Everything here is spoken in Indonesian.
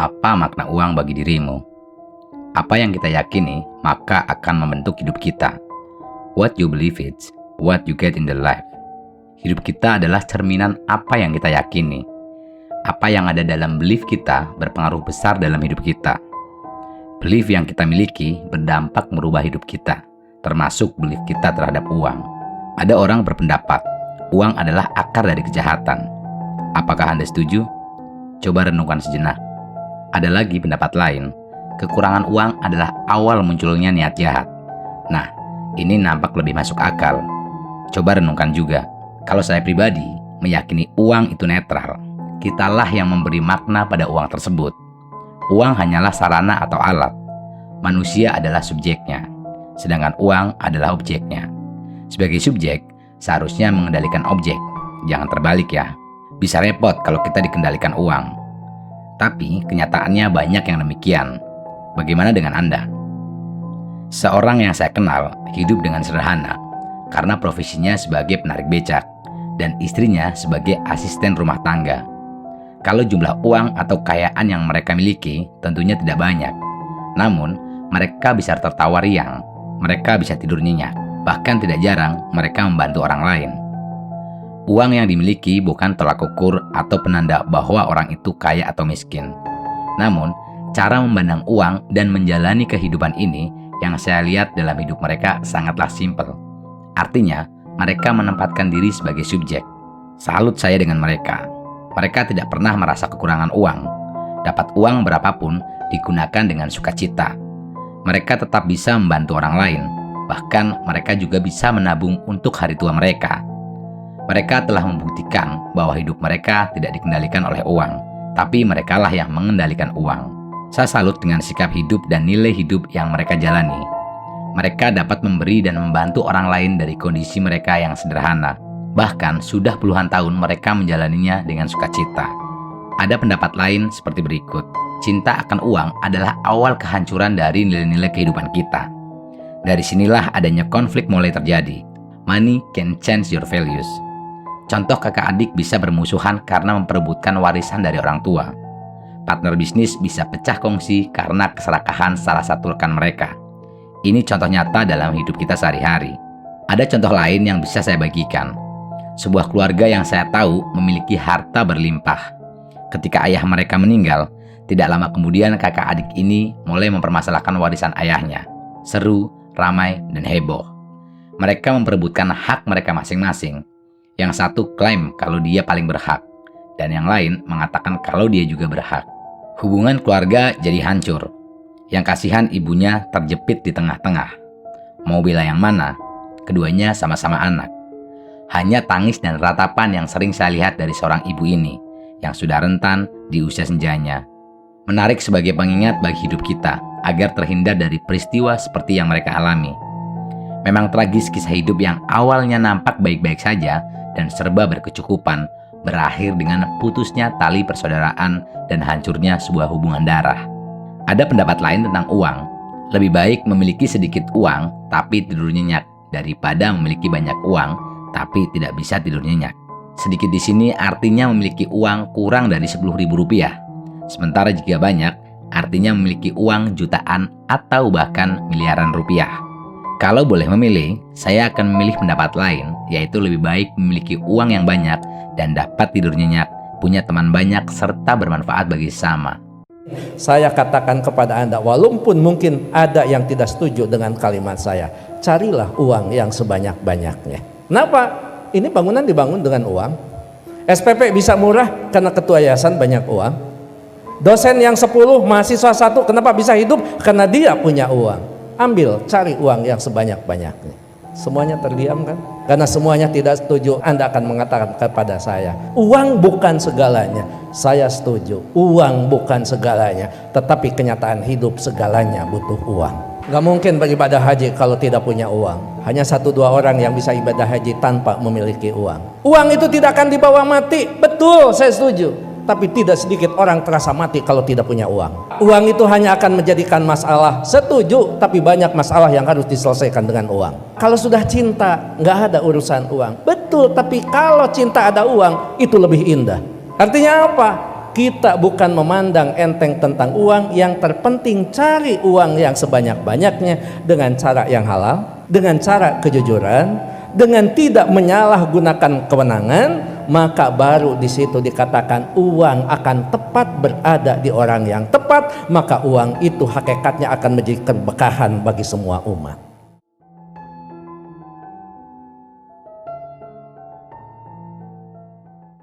apa makna uang bagi dirimu. Apa yang kita yakini, maka akan membentuk hidup kita. What you believe is what you get in the life. Hidup kita adalah cerminan apa yang kita yakini. Apa yang ada dalam belief kita berpengaruh besar dalam hidup kita. Belief yang kita miliki berdampak merubah hidup kita, termasuk belief kita terhadap uang. Ada orang berpendapat, uang adalah akar dari kejahatan. Apakah Anda setuju? Coba renungkan sejenak. Ada lagi pendapat lain, kekurangan uang adalah awal munculnya niat jahat. Nah, ini nampak lebih masuk akal. Coba renungkan juga, kalau saya pribadi meyakini uang itu netral, kitalah yang memberi makna pada uang tersebut. Uang hanyalah sarana atau alat. Manusia adalah subjeknya, sedangkan uang adalah objeknya. Sebagai subjek, seharusnya mengendalikan objek. Jangan terbalik ya. Bisa repot kalau kita dikendalikan uang. Tapi kenyataannya banyak yang demikian. Bagaimana dengan Anda? Seorang yang saya kenal hidup dengan sederhana karena profesinya sebagai penarik becak dan istrinya sebagai asisten rumah tangga. Kalau jumlah uang atau kekayaan yang mereka miliki tentunya tidak banyak. Namun, mereka bisa tertawa riang, mereka bisa tidur nyenyak, bahkan tidak jarang mereka membantu orang lain. Uang yang dimiliki bukan tolak ukur atau penanda bahwa orang itu kaya atau miskin. Namun, cara memandang uang dan menjalani kehidupan ini yang saya lihat dalam hidup mereka sangatlah simpel. Artinya, mereka menempatkan diri sebagai subjek. Salut saya dengan mereka. Mereka tidak pernah merasa kekurangan uang. Dapat uang berapapun digunakan dengan sukacita. Mereka tetap bisa membantu orang lain. Bahkan mereka juga bisa menabung untuk hari tua mereka. Mereka telah membuktikan bahwa hidup mereka tidak dikendalikan oleh uang, tapi merekalah yang mengendalikan uang. Saya salut dengan sikap hidup dan nilai hidup yang mereka jalani. Mereka dapat memberi dan membantu orang lain dari kondisi mereka yang sederhana. Bahkan sudah puluhan tahun mereka menjalaninya dengan sukacita. Ada pendapat lain seperti berikut. Cinta akan uang adalah awal kehancuran dari nilai-nilai kehidupan kita. Dari sinilah adanya konflik mulai terjadi. Money can change your values. Contoh kakak adik bisa bermusuhan karena memperebutkan warisan dari orang tua. Partner bisnis bisa pecah kongsi karena keserakahan salah satu rekan mereka. Ini contoh nyata dalam hidup kita sehari-hari. Ada contoh lain yang bisa saya bagikan. Sebuah keluarga yang saya tahu memiliki harta berlimpah. Ketika ayah mereka meninggal, tidak lama kemudian kakak adik ini mulai mempermasalahkan warisan ayahnya. Seru, ramai, dan heboh. Mereka memperebutkan hak mereka masing-masing. Yang satu klaim kalau dia paling berhak, dan yang lain mengatakan kalau dia juga berhak. Hubungan keluarga jadi hancur. Yang kasihan ibunya terjepit di tengah-tengah. Mau bela yang mana? Keduanya sama-sama anak. Hanya tangis dan ratapan yang sering saya lihat dari seorang ibu ini, yang sudah rentan di usia senjanya. Menarik sebagai pengingat bagi hidup kita, agar terhindar dari peristiwa seperti yang mereka alami. Memang tragis kisah hidup yang awalnya nampak baik-baik saja dan serba berkecukupan, berakhir dengan putusnya tali persaudaraan dan hancurnya sebuah hubungan darah. Ada pendapat lain tentang uang. Lebih baik memiliki sedikit uang, tapi tidur nyenyak, daripada memiliki banyak uang, tapi tidak bisa tidur nyenyak. Sedikit di sini artinya memiliki uang kurang dari Rp10.000. Sementara jika banyak, artinya memiliki uang jutaan atau bahkan miliaran rupiah. Kalau boleh memilih, saya akan memilih pendapat lain, yaitu lebih baik memiliki uang yang banyak dan dapat tidur nyenyak, punya teman banyak, serta bermanfaat bagi sesama. Saya katakan kepada Anda, walaupun mungkin ada yang tidak setuju dengan kalimat saya, carilah uang yang sebanyak-banyaknya. Kenapa? Ini bangunan dibangun dengan uang. SPP bisa murah karena ketua yayasan banyak uang. Dosen yang 10, mahasiswa 1, kenapa bisa hidup? Karena dia punya uang. Ambil, cari uang yang sebanyak-banyaknya. Semuanya terdiam kan? Karena semuanya tidak setuju. Anda akan mengatakan kepada saya, uang bukan segalanya. Saya setuju, uang bukan segalanya. Tetapi kenyataan hidup segalanya butuh uang. Gak mungkin beribadah haji kalau tidak punya uang. Hanya 1-2 orang yang bisa ibadah haji tanpa memiliki uang. Uang itu tidak akan dibawa mati. Betul, saya setuju. Tapi tidak sedikit orang terasa mati kalau tidak punya uang. Uang itu hanya akan menjadikan masalah. Setuju, tapi banyak masalah yang harus diselesaikan dengan uang. Kalau sudah cinta, nggak ada urusan uang. Betul, tapi kalau cinta ada uang, itu lebih indah. Artinya apa? kita bukan memandang enteng tentang uang, yang terpenting cari uang yang sebanyak-banyaknya dengan cara yang halal, dengan cara kejujuran, dengan tidak menyalahgunakan kewenangan, maka baru di situ dikatakan uang akan tepat berada di orang yang tepat, maka uang itu hakikatnya akan menjadi keberkahan bagi semua umat.